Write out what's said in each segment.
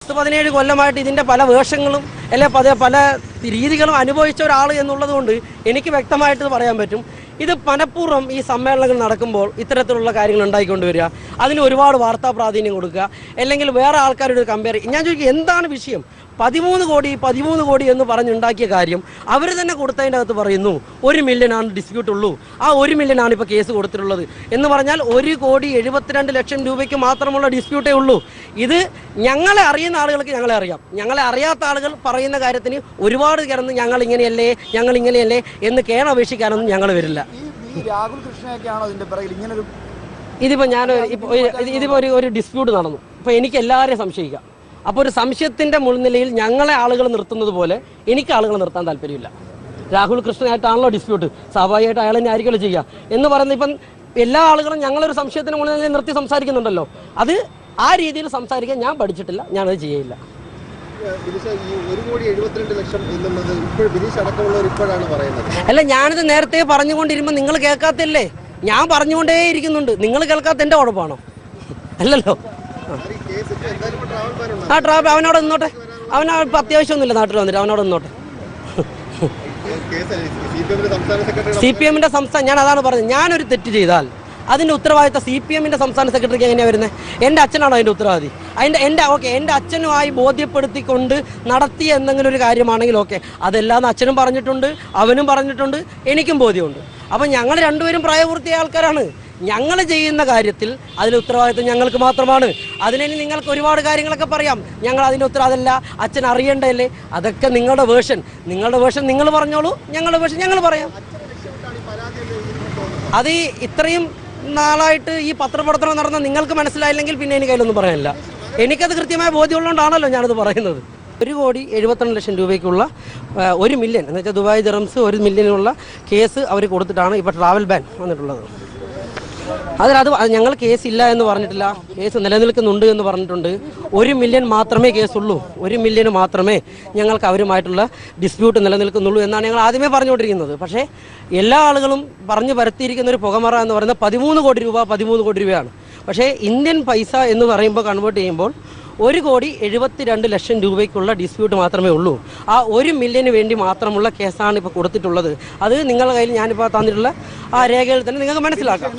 10-17 കൊല്ലമായിട്ട് ഇതിൻ്റെ പല വേഷങ്ങളും പല രീതികളും അനുഭവിച്ച ഒരാൾ എന്നുള്ളത് കൊണ്ട് എനിക്ക് വ്യക്തമായിട്ട് പറയാൻ പറ്റും. ഇത് മനഃപൂർവ്വം ഈ സമ്മേളനങ്ങൾ നടക്കുമ്പോൾ ഇത്തരത്തിലുള്ള കാര്യങ്ങൾ ഉണ്ടായിക്കൊണ്ടുവരിക, അതിന് ഒരുപാട് വാർത്താ പ്രാധാന്യം കൊടുക്കുക, അല്ലെങ്കിൽ വേറെ ആൾക്കാരോട് കമ്പയർ. ഞാൻ ചോദിക്കുക, എന്താണ് വിഷയം? 13 കോടി എന്ന് പറഞ്ഞുണ്ടാക്കിയ കാര്യം അവർ തന്നെ കൊടുത്തതിൻ്റെ അകത്ത് പറയുന്നു 1 മില്യൺ ഡിസ്പ്യൂട്ട് ഉള്ളൂ. ആ 1 മില്യൺ ഇപ്പോൾ കേസ് കൊടുത്തിട്ടുള്ളത് എന്ന് പറഞ്ഞാൽ 1,72,00,000 രൂപയ്ക്ക് മാത്രമുള്ള ഡിസ്പ്യൂട്ടേ ഉള്ളൂ. ഇത് ഞങ്ങളെ അറിയുന്ന ആളുകൾക്ക് ഞങ്ങളെ അറിയാം. ഞങ്ങളെ അറിയാത്ത ആളുകൾ പറയുന്ന കാര്യത്തിന് ഒരുപാട് കിടന്ന് ഞങ്ങൾ ഇങ്ങനെയല്ലേ എന്ന് കേണപേക്ഷിക്കാനൊന്നും ഞങ്ങൾ വരില്ല. രാഹുൽ കൃഷ്ണയൊക്കെയാണോ ഇതിന്റെ പിറകിൽ ഇങ്ങനൊരു? ഇതിപ്പോൾ ഒരു ഡിസ്പ്യൂട്ട് നടന്നു. ഇപ്പോൾ എനിക്ക് എല്ലാവരെയും സംശയിക്കാം. അപ്പോൾ ഒരു സംശയത്തിൻ്റെ മുൻനിലയിൽ ഞങ്ങളെ ആളുകൾ നിർത്തുന്നത് പോലെ എനിക്ക് ആളുകൾ നിർത്താൻ താല്പര്യമില്ല. രാഹുൽ കൃഷ്ണനായിട്ടാണല്ലോ ഡിസ്പ്യൂട്ട്, സ്വാഭാവികമായിട്ട് അയാൾ തന്നെ ആയിരിക്കുമല്ലോ ചെയ്യുക എന്ന് പറയുന്നത്. ഇപ്പം എല്ലാ ആളുകളും ഞങ്ങളൊരു സംശയത്തിന് മുൻനിലയിൽ നിർത്തി സംസാരിക്കുന്നുണ്ടല്ലോ. അത് ആ രീതിയിൽ സംസാരിക്കാൻ ഞാൻ പഠിച്ചിട്ടില്ല, ഞാനത് ചെയ്യില്ല. അല്ല, ഞാനിത് നേരത്തെ പറഞ്ഞുകൊണ്ടിരുമ്പോൾ നിങ്ങൾ കേൾക്കാത്തല്ലേ? ഞാൻ പറഞ്ഞുകൊണ്ടേ ഇരിക്കുന്നുണ്ട്, നിങ്ങൾ കേൾക്കാത്ത എൻ്റെ കുഴപ്പമാണോ? അല്ലല്ലോ. ആ ട്രാവൽ അവനോട് നിന്നോട്ടെ, ഇപ്പം അത്യാവശ്യമൊന്നുമില്ല നാട്ടിൽ വന്നിട്ട്, അവനോട് നിന്നോട്ടെ. CPM-ന്റെ സംസ്ഥാന, ഞാൻ അതാണ് പറഞ്ഞത്, ഞാനൊരു തെറ്റ് ചെയ്താൽ അതിൻ്റെ ഉത്തരവാദിത്തം CPM-ന്റെ സംസ്ഥാന സെക്രട്ടറിക്ക് എങ്ങനെയാണ് വരുന്നത്? എൻ്റെ അച്ഛനാണോ അതിൻ്റെ ഉത്തരവാദി? എൻ്റെ അച്ഛനുമായി ബോധ്യപ്പെടുത്തിക്കൊണ്ട് നടത്തിയ എന്തെങ്കിലും ഒരു കാര്യമാണെങ്കിൽ ഓക്കെ, അതെല്ലാം അച്ഛനും പറഞ്ഞിട്ടുണ്ട്, അവനും പറഞ്ഞിട്ടുണ്ട്, എനിക്കും ബോധ്യമുണ്ട്. അപ്പം ഞങ്ങൾ രണ്ടുപേരും പ്രായപൂർത്തിയായ ആൾക്കാരാണ്. ഞങ്ങൾ ചെയ്യുന്ന കാര്യത്തിൽ അതിന് ഉത്തരവാദിത്വം ഞങ്ങൾക്ക് മാത്രമാണ്. അതിനെ നിങ്ങൾക്ക് ഒരുപാട് കാര്യങ്ങളൊക്കെ പറയാം, ഞങ്ങൾ അതിൻ്റെ അതല്ല, അച്ഛൻ അറിയണ്ടല്ലേ, അതൊക്കെ നിങ്ങളുടെ വേർഷൻ നിങ്ങൾ പറഞ്ഞോളൂ, ഞങ്ങളുടെ വേർഷൻ ഞങ്ങൾ പറയാം. അത് ഇത്രയും നാളായിട്ട് ഈ പത്രപ്രവർത്തനം നടന്ന നിങ്ങൾക്ക് മനസ്സിലായില്ലെങ്കിൽ പിന്നെ എനിക്ക് അതിലൊന്നും പറയാനില്ല. എനിക്കത് കൃത്യമായ ബോധ്യമുള്ളതുകൊണ്ടാണല്ലോ ഞാനത് പറയുന്നത്. 1,72,00,000 രൂപയ്ക്കുള്ള 1 മില്യൺ എന്ന് വെച്ചാൽ ദുബായ് ദിർഹംസ് 1 മില്യനുള്ള കേസ് അവർ കൊടുത്തിട്ടാണ് ഇപ്പോൾ ട്രാവൽ ബാൻ വന്നിട്ടുള്ളത്. അത് ഞങ്ങൾ കേസില്ല എന്ന് പറഞ്ഞിട്ടില്ല, കേസ് നിലനിൽക്കുന്നുണ്ട് എന്ന് പറഞ്ഞിട്ടുണ്ട്. 1 മില്യൺ മാത്രമേ കേസുള്ളൂ, 1 മില്യൺ മാത്രമേ ഞങ്ങൾക്ക് അവരുമായിട്ടുള്ള ഡിസ്പ്യൂട്ട് നിലനിൽക്കുന്നുള്ളൂ എന്നാണ് ഞങ്ങൾ ആദ്യമേ പറഞ്ഞുകൊണ്ടിരിക്കുന്നത്. പക്ഷേ എല്ലാ ആളുകളും പറഞ്ഞു പരത്തിയിരിക്കുന്ന ഒരു പുകമറ എന്ന് പറയുന്നത് 13 കോടി രൂപയാണ്. പക്ഷേ ഇന്ത്യൻ പൈസ എന്ന് പറയുമ്പോൾ കൺവേർട്ട് ചെയ്യുമ്പോൾ 1,72,00,000 രൂപയ്ക്കുള്ള ഡിസ്പ്യൂട്ട് മാത്രമേ ഉള്ളൂ. ആ 1 മില്യന് വേണ്ടി മാത്രമുള്ള കേസാണ് ഇപ്പോൾ കൊടുത്തിട്ടുള്ളത്. അത് നിങ്ങളുടെ കയ്യിൽ ഞാനിപ്പോൾ തന്നിട്ടുള്ള ആ രേഖയിൽ തന്നെ നിങ്ങൾക്ക് മനസ്സിലാക്കാം.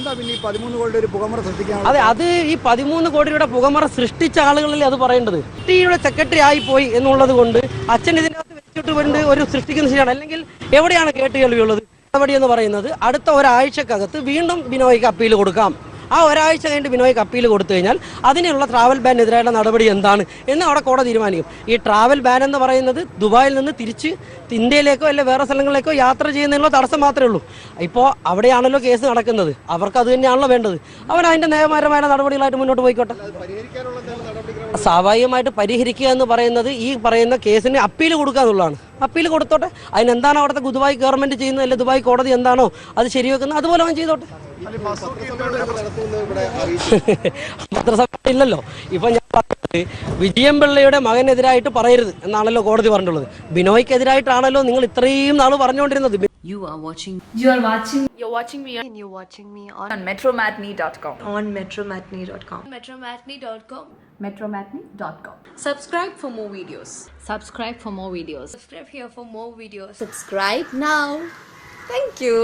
അതെ, അത് ഈ 13 കോടി രൂപയുടെ പുകമറ സൃഷ്ടിച്ച ആളുകളല്ലേ അത് പറയേണ്ടത്. യുടെ സെക്രട്ടറി ആയിപ്പോയി എന്നുള്ളത് കൊണ്ട് അച്ഛൻ ഇതിനകത്ത് വെച്ചിട്ട് കൊണ്ട് ഒരു സൃഷ്ടിക്കുന്ന ശരിയാണ്. അല്ലെങ്കിൽ എവിടെയാണ് കേട്ടുകേൾവിയുള്ളത്? നടപടി എന്ന് പറയുന്നത് അടുത്ത ഒരാഴ്ചക്കകത്ത് വീണ്ടും ബിനോയ്ക്ക് അപ്പീൽ കൊടുക്കാം. ആ ഒരാഴ്ച കഴിഞ്ഞിട്ട് ബിനോയ്ക്ക് അപ്പീൽ കൊടുത്തു കഴിഞ്ഞാൽ അതിനുള്ള ട്രാവൽ ബാനെതിരായുള്ള നടപടി എന്താണ് എന്ന് അവിടെ കോടതി തീരുമാനിക്കും. ഈ ട്രാവൽ ബാൻ എന്ന് പറയുന്നത് ദുബായിൽ നിന്ന് തിരിച്ച് ഇന്ത്യയിലേക്കോ അല്ലെങ്കിൽ വേറെ സ്ഥലങ്ങളിലേക്കോ യാത്ര ചെയ്യുന്നതിനുള്ള തടസ്സം മാത്രമേ ഉള്ളൂ. ഇപ്പോൾ അവിടെയാണല്ലോ കേസ് നടക്കുന്നത്, അവർക്ക് അത് തന്നെയാണല്ലോ വേണ്ടത്. അവരതിൻ്റെ നിയമപരമായ നടപടികളായിട്ട് മുന്നോട്ട് പോയിക്കോട്ടെ. സ്വാഭാവികമായിട്ട് പരിഹരിക്കുക എന്ന് പറയുന്നത് ഈ പറയുന്ന കേസിന് അപ്പീൽ കൊടുക്കുക എന്നുള്ളതാണ്. അപ്പീൽ കൊടുത്തോട്ടെ, അതിനെന്താണ് അവിടുത്തെ ദുബായ് ഗവൺമെൻറ് ചെയ്യുന്നത്, അല്ലെങ്കിൽ ദുബായ് കോടതി എന്താണോ അത് ശരിവെക്കുന്നത് അതുപോലെ അവൻ ചെയ്തോട്ടെ. പത്രസമ്മേളനം ഇല്ലല്ലോ. ഇപ്പൊ ഞാൻ പറഞ്ഞത് വിജയം പിള്ളയുടെ മകനെതിരായിട്ട് പറയരുത് എന്നാണല്ലോ കോടതി പറഞ്ഞിട്ടുള്ളത്. ബിനോയ്ക്കെതിരായിട്ടാണല്ലോ നിങ്ങൾ ഇത്രയും നാൾ പറഞ്ഞുകൊണ്ടിരുന്നത്. You're watching me on metromatney.com. metromatney.com. Subscribe for more videos. Subscribe here for more videos. Subscribe now. Thank you.